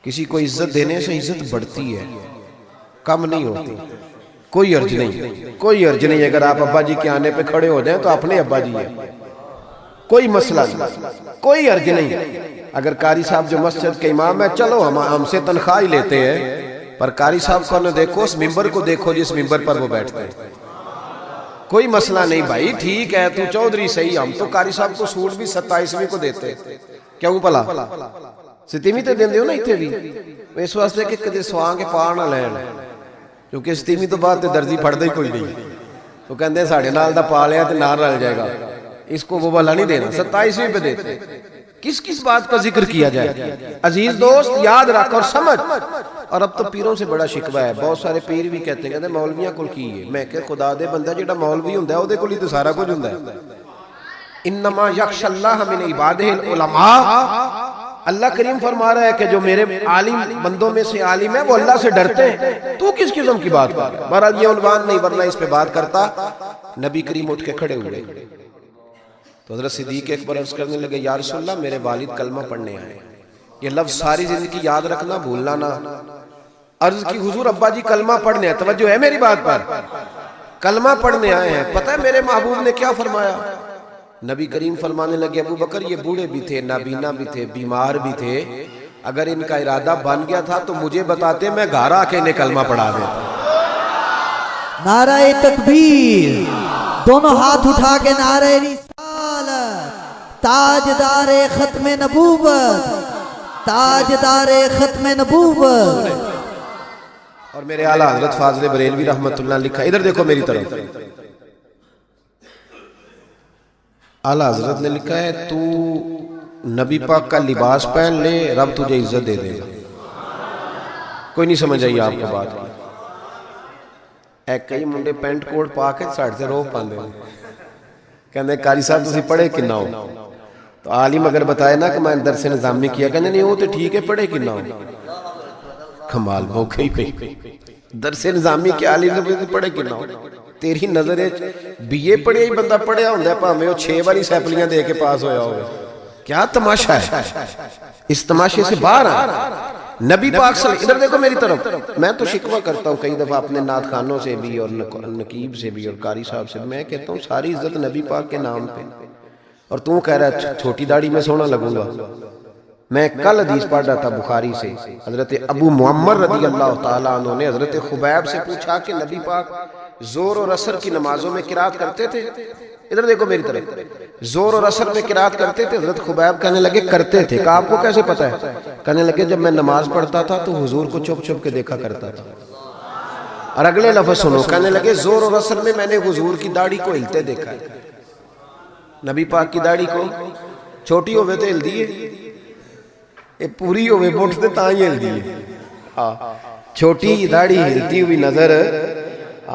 کسی کو عزت دینے سے عزت بڑھتی ہے، کم نہیں ہوتی۔ کوئی عرض نہیں، کوئی عرض نہیں، اگر آپ ابا جی کے آنے پہ کھڑے ہو جائیں تو اپنے ابا جی ہیں، کوئی مسئلہ نہیں، کوئی عرض نہیں۔ اگر قاری صاحب جو مسجد کے امام ہے، چلو ہم سے تنخواہ ہی لیتے ہیں، پر قاری صاحب کو نہ دیکھو، اس ممبر کو دیکھو جس ممبر پر وہ بیٹھتے ہیں، کوئی مسئلہ نہیں بھائی، ٹھیک ہے تو چودھری صحیح، ہم تو قاری صاحب کو سوٹ بھی 27ویں کو دیتے، کیوں پلا 27ویں تے دیندے ہو نا اتنے بھی، اس واسطے کہ کدے سواں کے پار نہ لین، کیونکہ 27ویں تو بعد تے درزی پڑھدا ہی کوئی نہیں، تو کہندے ہیں ساڑھے نال دا پا لیا تے نال رل جائے گا، اس کو وہ والا نہیں دینا، 27ویں پہ دیتے۔ کس کس بات کا ذکر کیا جائے؟ عزیز دوست یاد رکھ اور سمجھ، اور اب تو پیروں سے بڑا شکوہ ہے، بہت سارے پیر بھی کہتے ہیں مولویاں کول کی ہے. میں کہ خدا دے بندہ جڑا مولوی ہوندا ہے او دے کول ہی تو سارا کچھ ہوندا ہے. انما یخشى اللہ من عبادہ العلماء. اللہ کریم فرما رہا ہے کہ جو میرے عالم بندوں میں سے عالم ہے وہ اللہ سے ڈرتے ہیں. تو کس قسم کی بات کر رہا ہے؟ بہرحال یہ عنوان نہیں، ورنہ اس پہ بات کرتا. نبی کریم اٹھ کے کھڑے ہوئے تو حضرت صدیق اکبر عرض کرنے لگے یا رسول اللہ میرے والد کلمہ پڑھنے آئے. یہ لفظ ساری زندگی یاد رکھنا، بھولنا نہ. عرض کی حضور ابا جی کلمہ پڑھنے آئے. توجہ ہے میری بات پر؟ کلمہ پڑھنے آئے ہیں. پتہ ہے میرے محبوب نے کیا فرمایا؟ نبی کریم فرمانے لگے ابو بکر یہ بوڑھے بھی تھے، نابینا بھی تھے، بیمار بھی تھے، اگر ان کا ارادہ بن گیا تھا تو مجھے بتاتے میں گھر آ کے انہیں کلمہ پڑھا دیتا. نعرہ تکبیر، دونوں ہاتھ اٹھا کے نعرہ رسالت، تاجدار ختم نبوت، تاجدار ختم نبوت. اور میرے اعلیٰ حضرت فاضل بریلوی رحمت اللہ لکھا، ادھر دیکھو میری طرف. اعلیٰ حضرت نے لکھا ہے تو نبی پاک کا لباس پہن لے رب تجھے عزت دے دے گا. کوئی نہیں سمجھ آئی آپ کو بات کی؟ ایک کئی منڈے پینٹ کوٹ پا کے ساڑھ سے روح پاندے کہنے قاری صاحب تسی پڑھے کنہ ہو؟ تو عالم اگر بتائے نا کہ میں درس نظامی کیا کہنے نہیں وہ تو ٹھیک ہے پڑھے کنہ ہو. کمال موقعی پہ درس نظامی کے عالم نے پڑھے کنہ ہو. تیری نظر بی اے پڑھے ہی بندہ پڑھیا ہوندہ ہے پاہمیں وہ 6 باری سیپلیاں دے کے پاس ہویا ہوگا. کیا تماشا ہے؟ اس تماشے سے باہر آ نبی پاک صلی اللہ علیہ وسلم. ادھر دیکھو میری طرف. میں تو شکوہ کرتا ہوں کئی دفعہ اپنے نعت خانوں سے بھی اور نقیب سے بھی اور قاری صاحب سے. میں کہتا ہوں ساری عزت نبی پاک کے نام پہ، اور تو کہہ رہا ہے چھوٹی داڑھی میں سونا لگوں گا. میں کل حدیث پڑھ رہا تھا بخاری سے، حضرت ابو معمر رضی اللہ تعالیٰ عنہ نے حضرت خبیب سے پوچھا کہ نبی پاک زور اور عصر کی نمازوں میں قرات کرتے تھے؟ ادھر دیکھو میری طرف. زور اور عصر میں قرات کرتے تھے؟ حضرت خبیب کہنے لگے کرتے تھے. کہا آپ کو کیسے پتا ہے؟ کہنے لگے جب میں نماز پڑھتا تھا تو حضور کو چھپ چھپ کے دیکھا کرتا تھا. اور اگلے لفظ سنو، کہنے لگے زور اور عصر میں نے حضور کی داڑھی کو ہلتے دیکھا ہے. نبی پاک کی داڑھی کو چھوٹی ہوئے تو ہل دیئے، پوری ہوئے بوٹھتے تاں ہی ہل دیئے. چھوٹی داڑھی ہلتی ہوئی نظر،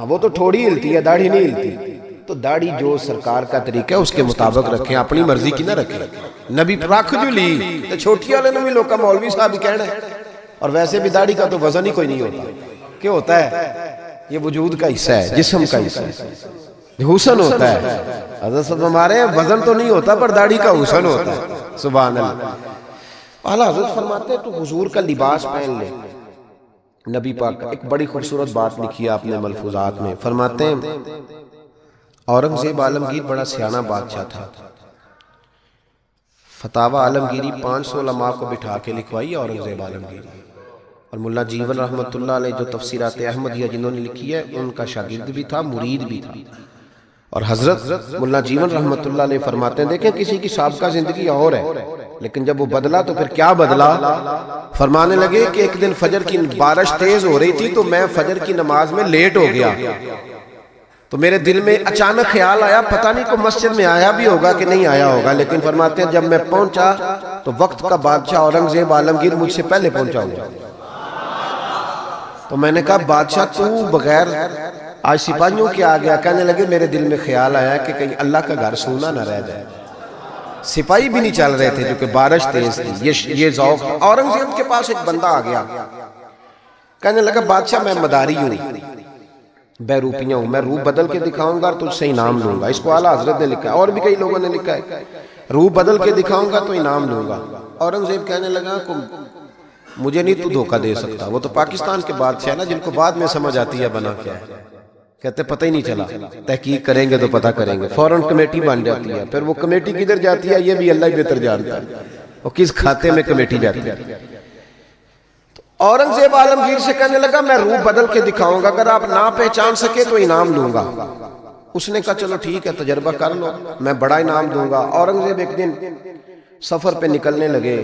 وہ تو تھوڑی ہلتی ہے، داڑھی نہیں ہلتی. تو داڑھی جو سرکار کا طریقہ ہے اس کے مطابق رکھیں، اپنی مرضی کی نہ رکھیں. نبی رکھ جو لی تو چھوٹی والے نے بھی لوگ کا مولوی صاحب ہی کہنا ہے. اور ویسے بھی داڑھی کا تو وزن ہی کوئی نہیں ہوتا. کیا ہوتا ہے؟ یہ وجود کا حصہ ہے، جسم کا حصہ ہے، حسن ہوتا ہے. حضرت صاحب ہمارے وزن تو نہیں ہوتا پر داڑھی کا حسن ہوتا ہے. سبحان اللہ. اعلیٰ حضرت فرماتے ہیں تو حضور کا لباس پہن لے. نبی پاک ایک بڑی خوبصورت بات لکھی ہے آپ نے ملفوظات میں. فرماتے ہیں اورنگزیب عالمگیر بڑا سیانہ بادشاہ تھا. فتاوی عالمگیری 500 علماء کو بٹھا کے لکھوائی اورنگزیب عالمگیری. اور ملا جیون رحمت اللہ علیہ جو تفسیرات احمدیہ جنہوں نے لکھی ہے ان کا شاگرد بھی تھا، مرید بھی تھا. اور حضرت ملا جیون رحمت اللہ علیہ فرماتے ہیں دیکھیں کسی کی سابقہ زندگی اور ہے، لیکن جب وہ بدلا تو پھر کیا بدلا؟ فرمانے لگے کہ ایک دن فجر کی بارش تیز ہو رہی تھی تو میں فجر کی نماز میں لیٹ ہو گیا. تو میرے دل میں اچانک خیال آیا پتہ نہیں کو مسجد میں آیا بھی ہوگا کہ نہیں آیا ہوگا. لیکن فرماتے ہیں جب میں پہنچا تو وقت کا بادشاہ اورنگزیب عالمگیر مجھ سے پہلے پہنچا ہوا. تو میں نے کہا بادشاہ تو بغیر آج سپاہیوں کے آ گیا؟ کہنے لگے میرے دل میں خیال آیا کہ کہیں اللہ کا گھر سونا نہ رہ جائے. سپاہی بھی نہیں چل رہے تھے جو کہ بارش تیز تھی. یہ ذوق. اورنگزیب کے پاس ایک بندہ آ گیا، کہنے لگا بادشاہ میں مداری ہوں، بے روپیاں ہوں، میں روپ بدل کے دکھاؤں گا تو اس سے انعام لوں گا. اس کو اعلیٰ حضرت نے لکھا ہے اور بھی کئی لوگوں نے لکھا ہے روپ بدل کے دکھاؤں گا تو انعام لوں گا. اورنگزیب کہنے لگا مجھے نہیں تو دھوکہ دے سکتا. وہ تو پاکستان کے بادشاہ نا جن کو بعد میں سمجھ آتی ہے بنا کیا ہے. کہتے پتہ ہی نہیں چلا، تحقیق کریں گے تو پتہ کریں گے. فوراً کمیٹی بن جاتی ہے. پھر وہ کمیٹی کدھر جاتی ہے یہ بھی اللہ ہی بہتر جانتا ہے، وہ کس کھاتے میں کمیٹی جاتی ہے. اورنگزیب عالمگیر سے کہنے لگا میں روپ بدل کے دکھاؤں گا، اگر آپ نہ پہچان سکے تو انعام لوں گا. اس نے کہا چلو ٹھیک ہے تجربہ کر لو، میں بڑا انعام دوں گا. اورنگزیب ایک دن سفر پہ نکلنے لگے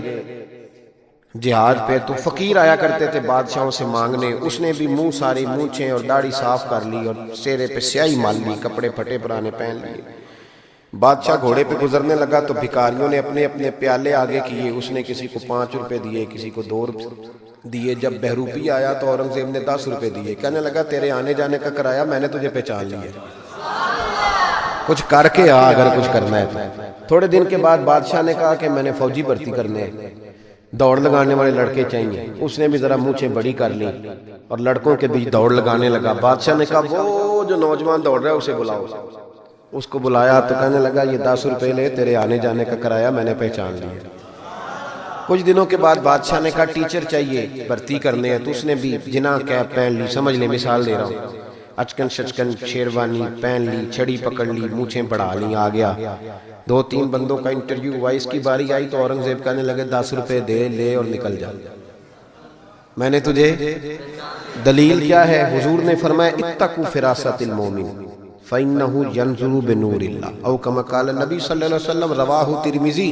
جہاد پہ، تو فقیر آیا کرتے تھے بادشاہوں سے مانگنے. اس نے بھی منہ ساری مونچھیں اور داڑھی صاف کر لی اور چہرے پہ سیاہی مال لی، کپڑے پھٹے پرانے پہن لیے. بادشاہ گھوڑے پہ گزرنے لگا تو بھکاریوں نے اپنے اپنے پیالے آگے کیے، اس نے کسی کو 5 روپے دیے، کسی کو 2 روپے دیے۔ جب بہروپی آیا تو اورنگزیب نے 10 روپے دیے، کہنے لگا تیرے آنے جانے کا کرایہ میں نے تجھے پہچان لیا، کچھ کر کے آ اگر کچھ کرنا ہے تو۔ تھوڑے دن کے بعد بادشاہ نے کہا کہ میں نے فوجی بھرتی کرنے ہیں، دوڑ لگانے والے لڑکے چاہیے۔ اس نے بھی ذرا مونچھیں بڑی کر لی اور لڑکوں کے بیچ دوڑ لگانے لگا۔ بادشاہ نے کہا وہ جو نوجوان دوڑ رہا ہے اسے بلاؤ۔ اس کو بلایا تو کہنے لگا یہ 10 روپے لے، تیرے آنے جانے کا کرایہ میں نے پہچان لیا۔ کچھ دنوں کے بعد بادشاہ نے کہا ٹیچر چاہیے، بھرتی کرنے ہیں، تو اس نے بھی جناح کیپ پہن لی، سمجھ لے مثال دے رہا ہوں، اچکن شچکن شیروانی پہن لی، چھڑی پکڑ لی، مونچھیں بڑھا لی، آ گیا۔ 2-3 بندوں کا انٹرویو ہوا، اس کی باری آئی تو اورنگزیب کہنے لگے 10 روپے دے لے اور نکل جا، میں نے تجھے۔ دلیل کیا ہے؟ حضور نے فرمایا اتقوا فراست المومن فإنه ينظر بنور اللہ، او کما قال نبی صلی اللہ علیہ وسلم، رواہ ترمذی۔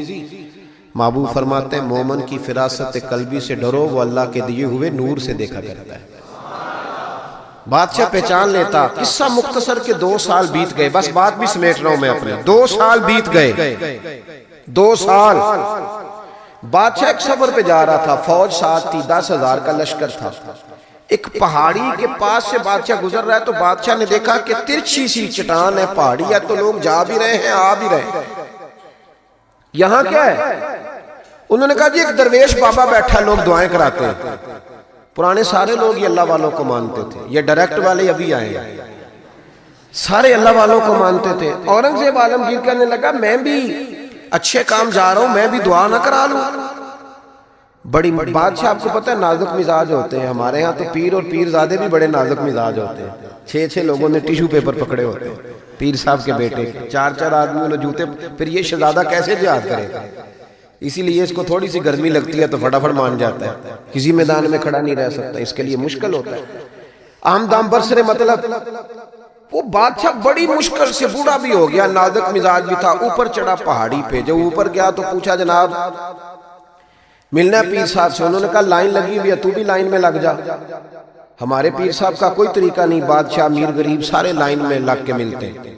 محبوب فرماتے ہیں مومن کی فراست قلبی سے ڈرو، وہ اللہ کے دیے ہوئے نور سے دیکھا کرتا ہے۔ بادشاہ پہچان لیتا۔ قصہ مختصر کے 2 سال بیت گئے، بس بات بھی سمیٹ رہا ہوں میں اپنے، 2 سال بیت گئے، 2 سال۔ بادشاہ ایک سفر پہ جا رہا تھا، فوج ساتھ تھی، 10,000 کا لشکر تھا۔ ایک پہاڑی کے پاس سے بادشاہ گزر رہا ہے تو بادشاہ نے دیکھا کہ ترچھی سی چٹان ہے، پہاڑی ہے، تو لوگ جا بھی رہے ہیں آ بھی رہے ہیں، یہاں کیا ہے؟ انہوں نے کہا جی ایک درویش بابا بیٹھا، لوگ دعائیں کراتے ہیں۔ پرانے سارے لوگ یہ اللہ والوں کو مانتے تھے، یہ ڈائریکٹ والے ابھی آئے ہیں، سارے اللہ والوں کو مانتے تھے۔ اورنگزیب عالمگیر کہنے لگا میں بھی اچھے کام جا رہا ہوں، میں بھی دعا نہ کرا لوں۔ بڑی بادشاہ آپ کو پتہ ہے نازک مزاج ہوتے ہیں، ہمارے ہاں تو پیر اور پیرزادے بھی بڑے نازک مزاج ہوتے ہیں۔ 6 لوگوں نے ٹیشو پیپر پکڑے ہوتے ہیں پیر صاحب کے بیٹے کے، 4 آدمیوں نے جوتے، پھر یہ شہزادہ کیسے جہاد کرے گا؟ اسی لیے اس کو تھوڑی سی گرمی لگتی ہے تو فٹافٹ مان جاتا ہے، کسی میدان میں کھڑا نہیں رہ سکتا، اس کے لیے مشکل ہوتا ہے۔ آمدام برسرے مطلب وہ بادشاہ بڑی مشکل سے، بوڑھا بھی ہو گیا، نازک مزاج بھی تھا، اوپر چڑھا پہاڑی پہ۔ جب اوپر گیا تو پوچھا جناب ملنا ہے پیر صاحب سے؟ انہوں نے کہا لائن لگی ہوئی ہے، تو بھی لائن میں لگ جا۔ ہمارے پیر صاحب کا کوئی طریقہ نہیں، بادشاہ امیر غریب سارے لائن میں لگ کے ملتے ہیں۔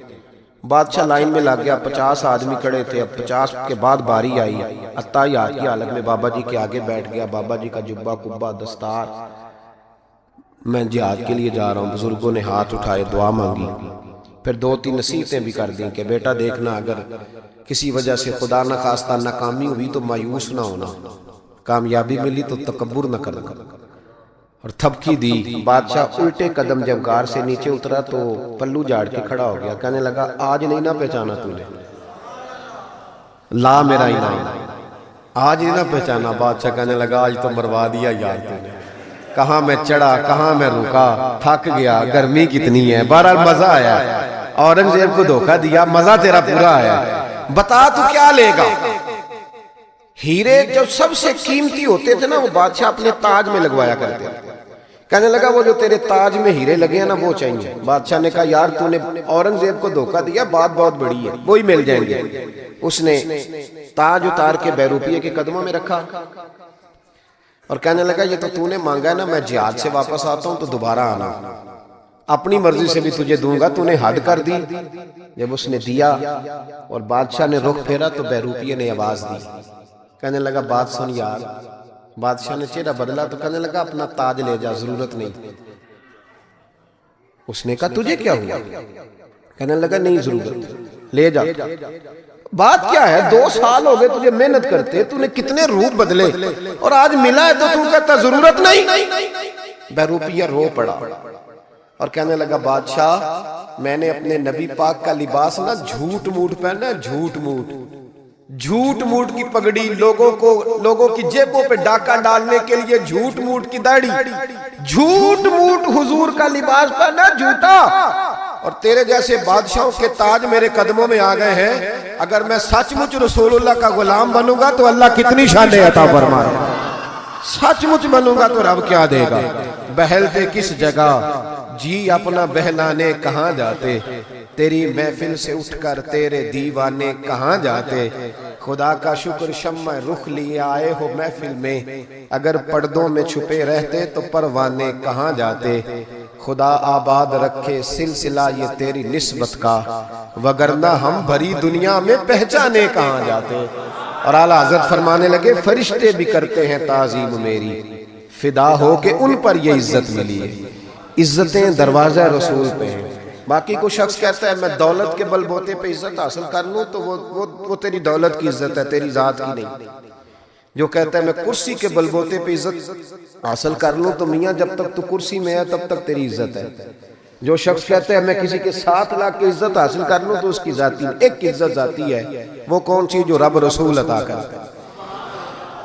بادشاہ لائن میں لگ گیا، 50 آدمی کھڑے تھے۔ اب 50 کے بعد باری آئی، عطایات کی حالت میں بابا جی کے آگے بیٹھ گیا، بابا جی کا جبہ کبہ دستار، میں جہاد کے لیے جا رہا ہوں۔ بزرگوں نے ہاتھ اٹھائے، دعا مانگی، پھر 2-3 نصیحتیں بھی کر دیں کہ بیٹا دیکھنا اگر کسی وجہ سے خدا نہ خواستہ ناکامی ہوئی تو مایوس نہ ہونا، کامیابی ملی تو تکبر نہ کرنا، اور تھپکی دی۔ بادشاہ الٹے قدم جب غار سے نیچے اترا تو پلو جھاڑ کے کھڑا ہو گیا، کہنے لگا آج نہیں نہ پہچانا تو نے، لا میرا انعام، آج نہیں نہ پہچانا۔ بادشاہ کہنے لگا آج تو مروا دیا یار تو نے، کہاں میں چڑھا کہاں میں رکا، تھک گیا، گرمی کتنی ہے، بہرحال مزہ آیا، اورنگزیب کو دھوکہ دیا، مزہ تیرا پورا آیا، بتا تو کیا لے گا؟ ہیرے جو سب سے قیمتی ہوتے تھے نا وہ بادشاہ اپنے تاج میں لگوایا کرتے تھے۔ کہنے لگا وہ جو تیرے تاج میں ہیرے لگے ہیں نا وہ چاہیے۔ بادشاہ نے کہا یار تو نے اورنگزیب کو دھوکہ دیا، بات بہت بڑی ہے، وہی مل جائیں گے۔ اس نے تاج اتار کے بہروپیے کے قدموں میں رکھا اور کہنے لگا یہ تو نے مانگا ہے نا، میں جہاد سے واپس آتا ہوں تو دوبارہ آنا، اپنی مرضی سے بھی تجھے دوں گا، تو نے حد کر دی۔ جب اس نے دیا اور بادشاہ نے رخ پھیرا تو بہروپیے نے آواز دی، کہنے لگا بات سن یار۔ بادشاہ نے چہرہ بدلا تو کہنے لگا اپنا تاج لے جا، ضرورت نہیں۔ اس نے کہا تجھے کیا ہوا؟ کہنے لگا نہیں ضرورت، لے جا۔ بات کیا ہے، 2 سال ہو گئے تجھے محنت کرتے، تو نے کتنے روپ بدلے اور آج ملا ہے تو تو کہتا ضرورت نہیں۔ بہروپیہ رو پڑا اور کہنے لگا بادشاہ میں نے اپنے نبی پاک کا لباس نا جھوٹ موٹ پہنا ہے، جھوٹ موٹ کی پگڑی، لوگوں کی جیبوں پہ ڈاکہ ڈالنے کے لیے جھوٹ موٹ کی داڑھی، جھوٹ موٹ حضور کا لباس پہنا جھوٹا، اور تیرے جیسے بادشاہوں کے تاج میرے قدموں میں آ گئے ہیں۔ اگر میں سچ مچ رسول اللہ کا غلام بنوں گا تو اللہ کتنی شانیں عطا فرمائے، سچ مچ بنوں گا تو رب کیا دے گا۔ بہلتے کس جگہ جی اپنا بہلانے کہاں جاتے، تیری محفل سے اٹھ کر تیرے دیوانے کہاں جاتے، خدا کا شکر شمع رخ لیے آئے ہو محفل میں، اگر پردوں میں چھپے رہتے تو پروانے کہاں جاتے، خدا آباد رکھے سلسلہ یہ تیری نسبت کا، وگرنہ ہم بھری دنیا میں پہچانے کہاں جاتے۔ اور اعلیٰ حضرت فرمانے لگے فرشتے بھی کرتے ہیں تعظیم میری، فدا ہو کہ ان پر یہ عزت ملی ہے۔ عزتیں دروازہ رسول پہ ہیں۔ باقی کوئی شخص کہتا ہے میں دولت کے بل بوتے پہ عزت حاصل کر لوں تو وہ تیری دولت کی عزت ہے، تیری ذات کی نہیں۔ جو کہتا ہے میں کرسی کے بل بوتے پہ عزت حاصل کر لوں تو میاں جب تک تو کرسی میں ہے تب تک تیری عزت ہے۔ جو شخص کہتا ہے میں کسی کے 7 لاکھ کی عزت حاصل کر لوں تو اس کی ذاتی ایک عزت ذاتی ہے، وہ کون سی؟ جو رب رسول عطا کرتا ہے۔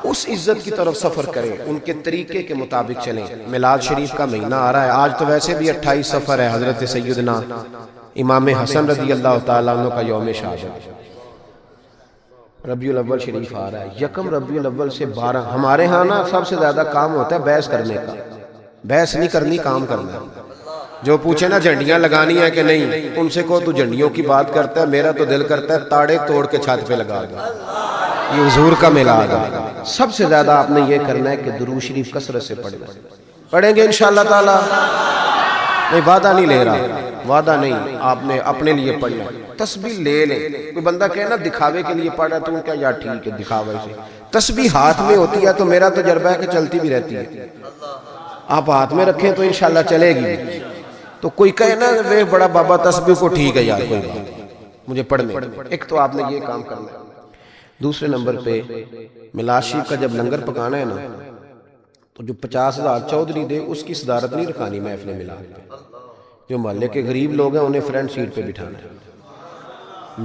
اس عزت کی طرف سفر کریں، ان کے طریقے کے مطابق چلیں۔ میلاد شریف کا مہینہ آ رہا ہے، آج تو ویسے بھی 28 سفر ہے، حضرت سیدنا امام حسن رضی اللہ تعالیٰ عنہ کا یوم شہادت۔ ربیع الاول شریف آ رہا ہے، یکم ربیع الاول سے 12۔ ہمارے ہاں نا سب سے زیادہ کام ہوتا ہے بحث کرنے کا، بحث نہیں کرنی، کام کرنا ہے۔ جو پوچھے نا جھنڈیاں لگانی ہے کہ نہیں، ان سے کہو تو جھنڈیوں کی بات کرتا ہے، میرا تو دل کرتا ہے تاڑے توڑ کے چھت پہ لگا دو۔ یہ حضور کا میلاد ہے۔ سب سے زیادہ آپ نے یہ کرنا ہے کہ درود شریف کثرت سے پڑھنا ہے۔ پڑھیں گے انشاءاللہ تعالی؟ نہیں، وعدہ نہیں لے رہا، وعدہ نہیں، آپ نے اپنے لیے پڑھنا ہے۔ تسبیح لے لیں۔ کوئی بندہ کہے نا دکھاوے کے لیے پڑھ رہا ہے تو ان کا یا ٹھیک ہے دکھاوے سے۔ تسبیح ہاتھ میں ہوتی ہے تو میرا تجربہ ہے کہ چلتی بھی رہتی ہے، آپ ہاتھ میں رکھیں تو انشاءاللہ چلے گی۔ تو کوئی کہے نا وہ بڑا بابا تسبیح کو ٹھیک ہے یار، کوئی بات مجھے پڑھنے۔ ایک تو آپ نے یہ کام کرنا ہے۔ دوسرے نمبر پہ میلاد شریف کا جب لنگر پکانا ہے نا تو جو 50,000 چودھری دے اس کی صدارت نہیں رکھانی محفل میلاد پہ۔ جو محلے کے غریب لوگ ہیں انہیں فرنٹ سیٹ پہ بٹھانا ہے۔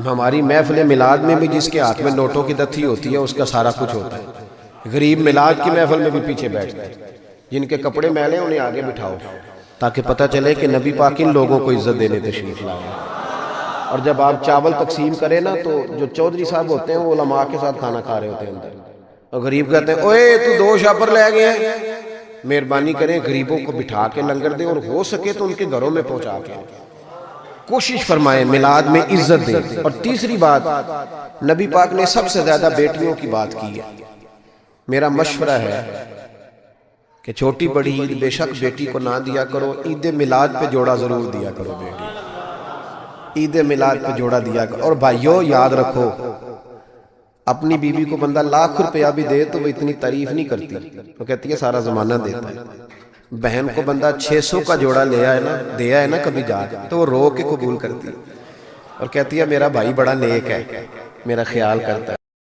ہماری محفل میلاد میں بھی جس کے ہاتھ میں نوٹوں کی دتھی ہوتی ہے اس کا سارا کچھ ہوتا ہے۔ غریب میلاد کی محفل میں بھی پیچھے بیٹھتے ہیں، جن کے کپڑے میلے انہیں آگے بٹھاؤ تاکہ پتہ چلے کہ نبی پاک ان لوگوں کو عزت دینے تشریف لائے۔ اور جب آپ چاول تقسیم کریں نا تو جو چودھری صاحب ہوتے ہیں وہ علماء کے ساتھ کھانا کھا رہے ہوتے ہیں اندر، اور غریب کہتے ہیں اوے تو 2 شاپر لے گئے ہیں۔ مہربانی کریں غریبوں کو بٹھا کے لنگر دیں، اور ہو سکے تو ان کے گھروں میں پہنچا کے کوشش فرمائیں میلاد میں عزت دیں۔ اور تیسری بات، نبی پاک نے سب سے زیادہ بیٹیوں کی بات کی ہے۔ میرا مشورہ ہے کہ چھوٹی بڑی عید بے شک بیٹی کو نہ دیا کرو، عید میلاد پہ جوڑا ضرور دیا کرو بیٹی، عید میلاد پہ جوڑا دیا کرو۔ اور بھائیو یاد رکھو، اپنی بیوی کو بندہ لاکھ روپیہ بھی دے تو وہ اتنی تعریف نہیں کرتی، وہ کہتی ہے سارا زمانہ دیتا ہے۔ بہن کو بندہ 600 کا جوڑا دیا ہے نا کبھی جا تو وہ رو کے قبول کرتی ہے اور کہتی ہے میرا بھائی بڑا نیک ہے، میرا خیال کرتا ہے۔